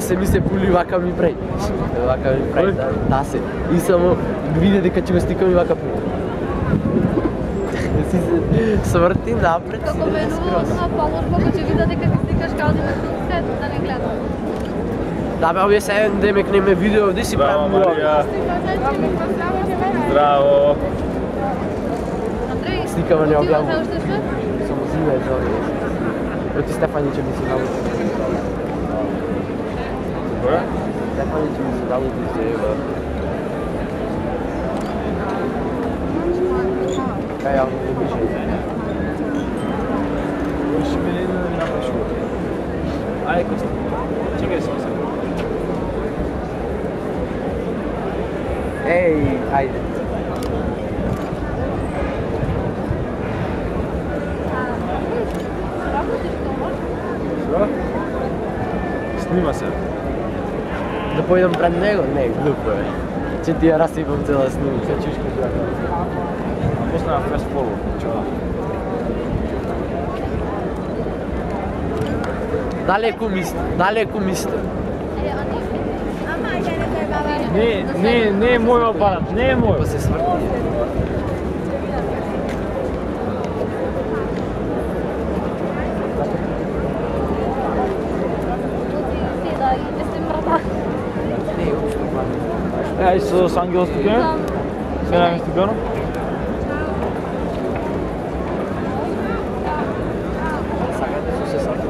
се ми се пули, вака ми прави. Да се. И само видя дека ќе го стикам и вака пули. Си се сврти напред. Како менува на положба, кој ќе вида дека ти стикаш као да не гледам. Да бе, овие се демек не ме видео, овде си правим муа. Здраво! Андрей, Стикаме не објавам. отива се уште? Само зима е за овие. Проти Стефани ќе ми се дали. Кое? Стефани ќе ми се дали да изева. Кај јавно не беше. Ще ми не направиш шума. Айде, Коста. Чекай само сега. Ей, ајде. Що? Снима се. Да појдам пред него? Не, глупо е. Ќе ти ја расипам цела снимка, чушка жака. После на фест фолу. Чува. Далеко мисте. Не е мој апарат, не е мој. Па се сврти. Ај с ангел стукено? Се најме стукено? Сакате со се сакате.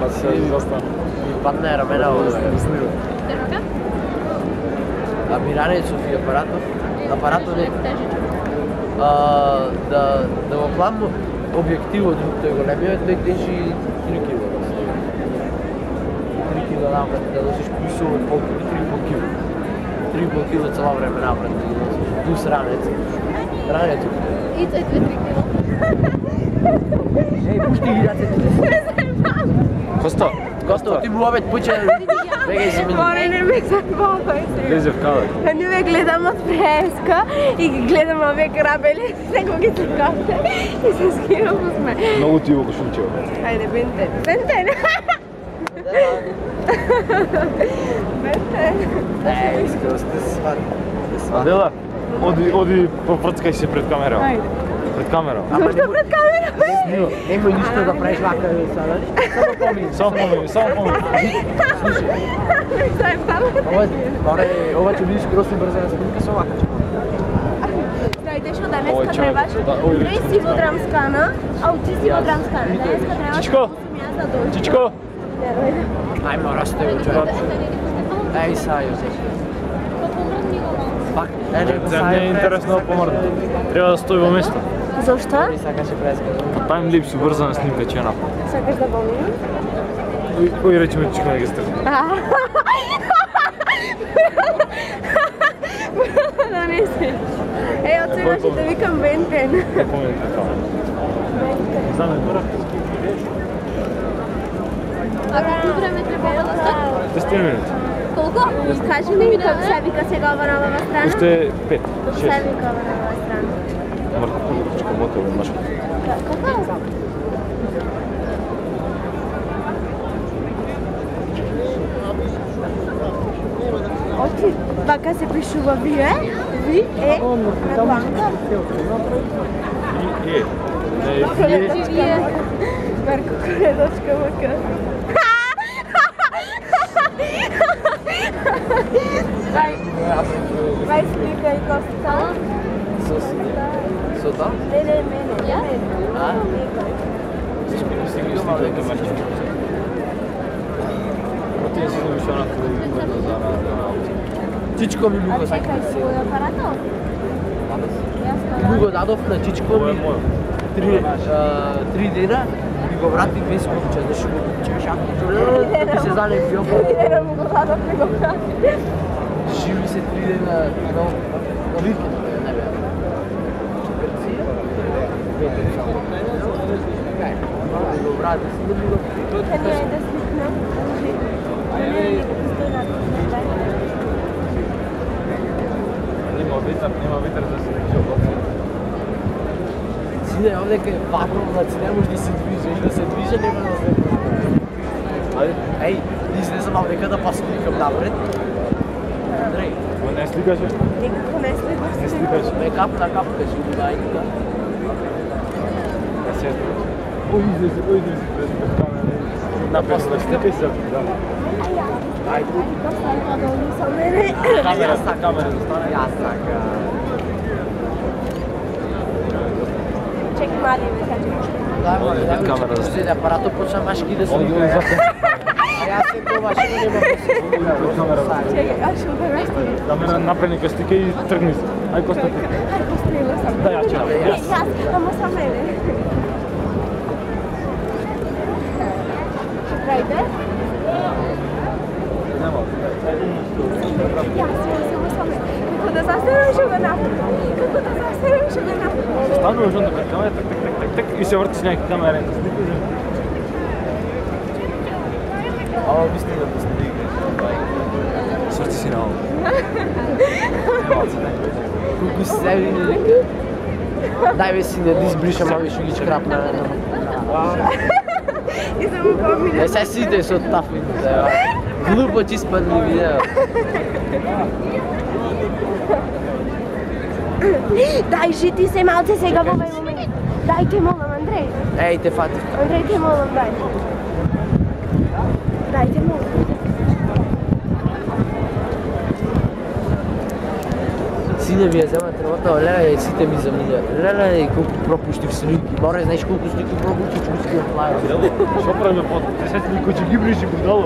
Па се изостана. Падна е рамена овде. А ми ране Софија апаратот не. Да го плам објективот тој големиот, тој тежи 3 кг. 3 кг напред, да носиш плюсово 3,5 кг. 3,5 кг цела време напред да ги носиш. Плюс ранец. Ранецот. И цај 2-3 кило. Ей, пушти ги рацете. Коста, ти му обед пуче. Бегај си минути. Море не ме забавај се. лезе в кадър. Ние ве гледам од преска и ги гледам овие крабели, него ги цикавте и се скивам во сме. Много ти го кошунчево. Ајде, Бентен. Бентен! Бентен! Ей, искрено сте се свати. Адела, оди попрцкај се пред камера. Ајде. Пред камера. Зашто пред камера? Немој ништо да правиш вака сега. Само помини. Само помини. Слушай, Сај памет. ова ќе бидеш кросни брза снимка со вака. Знаете што Овој денеска човек, требаше? да, овој Ти си во драмскана, а ти си во драмскана. Денеска требаше Чичко! јас да дојдам. Чичко! Ајмо, расте го човек. Ей, Сајо. Пак, За не е интересно да помрда. Треба да стои во место. Зошто? Не сакаше преска. Па им липсу брзана снимка, че е напад. Сакаш да поминам? Кој рече ме Чичко не ги стрпи? Да не си. Е, од сега ще те викам Бентен. Не помни пред камера. Знам е пора. А колко време трябва да стане? 10 минути. Колко? Кажи ми како се вика сега ова новава страна? Уште 5, Како се 6. вика ова новава страна? Марко Пуличко, мотел, машко. Како е знам? Оти, вака се пишува вие, ви е на бланка. И не, Вие. Марко Коледочка вака. Vai explica aí Costa. Со да? Не, ја? А? Чичко ми го сака. Чекај, си го апарато? Му го дадов на Чичко ми 3 дена и го врати без копче, зашто го чекаш и се залепи опа. Не му го дадов, не го врати. Живи се 3 дена на викенд, не бе. Кај, го врати, да ми го... Кај не е да сликнам? Не, некако стои на това. Нема витар да се рече обратно. Сине, овде е вакуум, значи не можеш да се движиш, да се движи, нема да се движи. Ей, излезам овдека да пасликам напред. Андрей. Не сликаше? Никако не сликаш. Не сликаше. Не капна, капкаш и дай тука. Не се Ой, излези пред камера. Напред, сликай се. Да. Айде. Камера, камера. Јас така. Чекай, мали ме кажи. Дай камера да седи апарато, почна машки да слика. А јас се по машина нема да се. Чекай, аз ще обърнеш. Камера напредника стика и тръгни се. Ай, Коста. Построила съм. Да, я чакам. Не, аз, ама са мене. Ще правите? Няма. Ама са мене. Како да застанем ще го направим. Како да застанем ще го направим. Стануваш onda pred kamere, tak, i se vrtiš neki kamere. Ало, мисли да постигнеш. Сърти си нао. Колко си себе не вика. Дай бе си, не да избриша, мами ще ги чкрапна. И съм го помиля. Не се сиде с от тафлите. Глупо ти спадни видео. Дай, жити се малце сега в ovaj момент. Дай, те молам, Андрей. Ей, те фати. Андрей, те молам, дай. Дай, те молам. Сине ми е взема тревата, леле, и сите ми заминя. Леле, и колко пропустих слики. Море, знаеш колко слики пропустих, че си я плавя. Що правим под 10 лико, че ги ближи будало?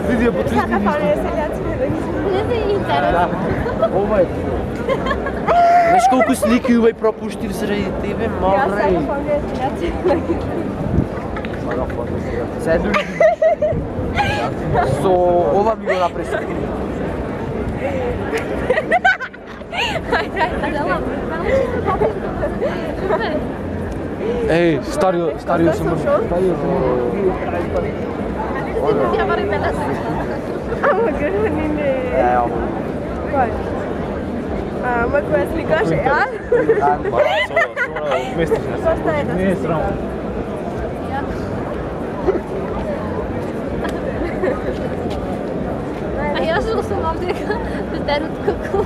Лидия по 30 Sada лико. fale seljaci da nismo. Не се интересно. Ова е. Знаеш колко слики увай пропустих заради тебе, Ja море. sada fale seljaci da nismo. Седно. Со ова ми го напресу. Адела, Ej, stario sam mrš. Тя вари мене. Ама гърни не. Ео. Кой? Ама коя сликаше? А? Вместиш не Какво стане да Не е срам. А я ще осъмам дека детето какво.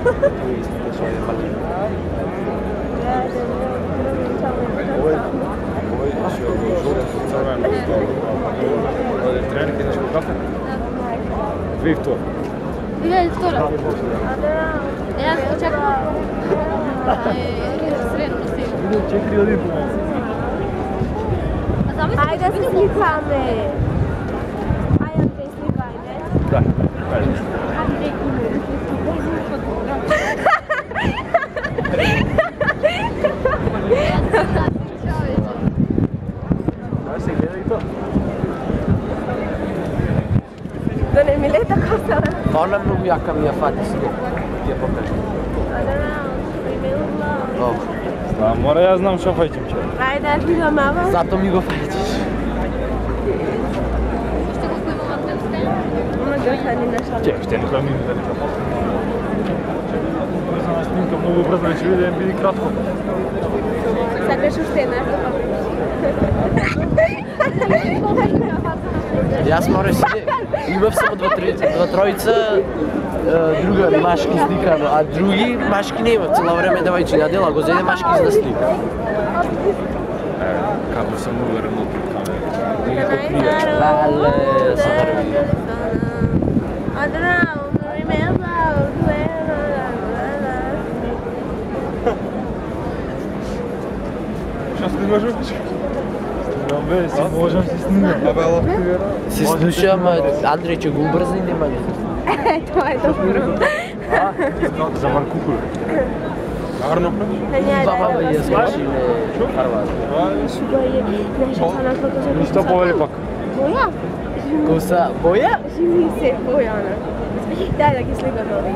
Trener ideš u kafe? 2002. 2002. Ja очаквам. Средно си. 4-1 по мен. А зamisli Ajde se slikame. Aj, Andrej, slikaj, ne? Da, kaži. Андрей Кумир. Daj se gleda i to. Da ne mi leta kosala. Ona mnogo jaka mi je fati slika. Ti je pokažem. Dobro. Da, mora ja znam što fajčim će. Ajde, aš mi ga mama. Zato mi го фаќаш. Ще го имам на теб. Ама гърхани на шала. Че, ще не това минута нека. Бързана снимка, много бързана, че видим биде кратко. Сакаш още една Јас море си имав само два тројца друга машки слика, а други машки нема. Цело време девојчиња дела го зеде машки за да слика. Како съм уверен от Леле, садарми. Що снимаш? Снимам бе, си можем си снимам. Си слушам, Андрей, че го убрзни нема. Това е добро. За Маркукul. Гарно. Баба бе ја смаши не Харват. Нищо повели пак. Боја? Коса боја? Жени се бојана. Дай да ги сликам ови.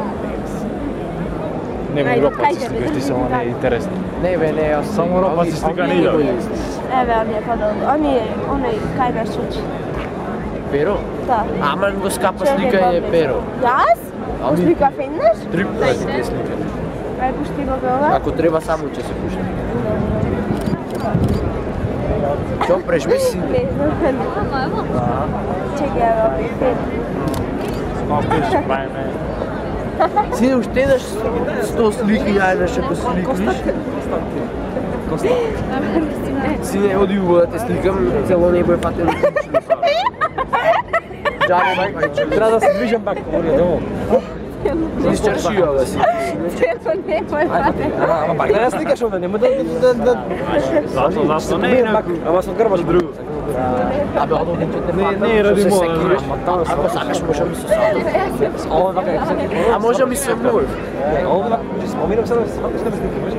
Не, Ајде, Европа кај си тебе, сликаш, ти држи само ми не е дай. интересно. Не бе, не, јас Само Европа си слика не иде. Еве, он е подолу. Он е, кај наш учи. Перо? Да. Ама го скапа слика е перо. Јас? Го Ами- слика феннаш? Три пати те слика. Ај, пушти го ова. Ако треба само ќе се пушти. Що преш бе си? Не знам. Ама, ево. Чекай, ево, пипет. Малко ще правим. Сине, още еднаш 100 слики, айдеш ако сликнеш. Сине, оди го да те сликам, цело не бъде фатен. Трябва да се движам пак, говоря, долу. Изчершива да си. Тело не може фатен. Ама пак да не сликаш, да няма да... Защо не е ама се отгърбаш друго. Абе, одо че те Не, ради моя, Ако сакаш, може ми се садо. А може ми се мой. Споминам се да се фатиш да ме слики, може?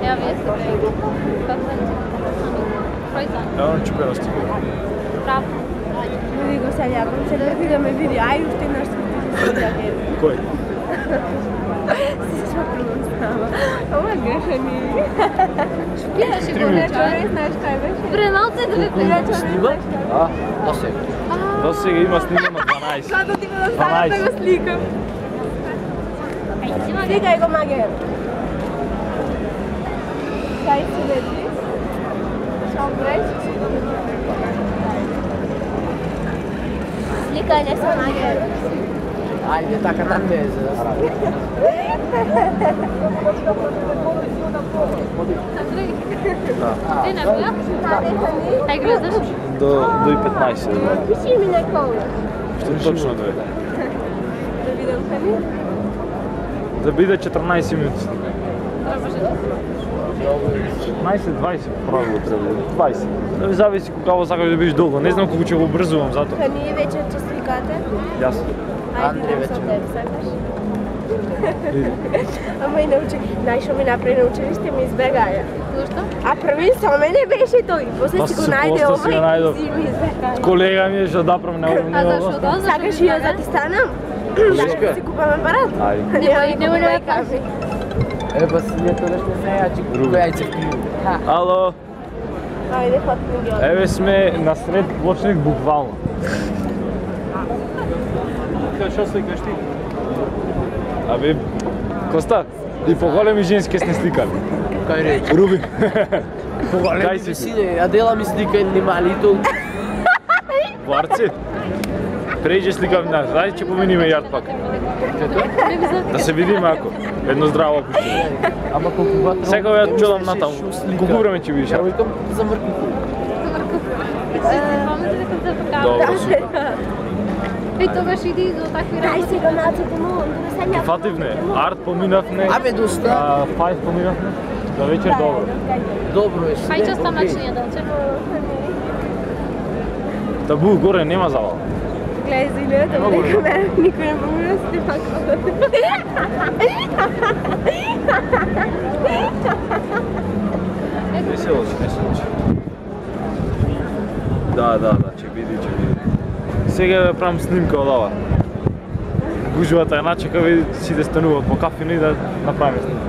Ja vet Evo na čupeno stigo. Bravo. Види го сега, ако се да видя ме види, ай още нещо ще Кой? Ама греша ни. Шокираше го, Не знаеш кой беше. Преналце да Снима? А, да се. До сега има снимано 12. Когато ти го доставя да го сликам. Сликай го, Магер. Дай си лети. Шо бреш? Сликай не са Магер. Ajde, така на меза. Ти не била? Ай гледаш? До и 15. Пиши ми неколо. Ще точно да е. Да видам хани. Да биде 14 минути. 15-20 правило трябва да е. 20. Да зависи кога сакаш да бидеш дълго. Не знам колко че го обръзвам зато. Хани вечер че сликате. Ясно. Андре вече. Ама и научи, знаеш що ми направи на училище, ми избегая. Защо? А прави само мене беше той. После си го найде После си го найде. и си ми избегая. Колега ми е ще да правим А защо? Сакаш и я да ти станам? Сакаш да си купам апарат? Айде. Няма да кажи. Еба си нето нещо не е, а че купа яйце в криво. Ало, Айде, фотно ги. еве сме насред плочник буквално. Що сликаш ти? Абе, Коста, и по-големи женски сте сликали. Кай рече? Руби. Кай си? Сине, Адела ми слика и нема литол. Варци? Преđe slikam nas, daj че помениме ярд пак. Да се видим ако. Едно здраво пуще. Ама колко вътре... Сега я чудам натам. Колко време ти видиш? Я викам за мъркви. Добро, супер. И тогаш иди до такви Дай работи. сега нацето му, да се няма. Фативне. Арт поминавне. Абе, доста. Файв поминавне. За вечер добро. Добро е. Хай че стам начиния дълче. Табу, горе нема зала. Гледай за идеята му, дека мен никой не помня да снима колата. Не се лъжи, не се лъжи. Да, че види. Сега да правим снимка отдава. Гужвата една чека ви си да стануват по кафено и да направим снимка.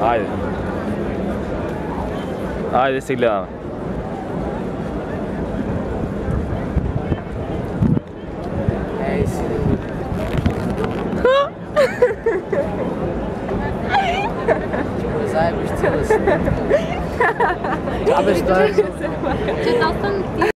Айде. Айде се гледаме. Ей си. Заебиш цяла си. Абе, що е? Че там съм ти.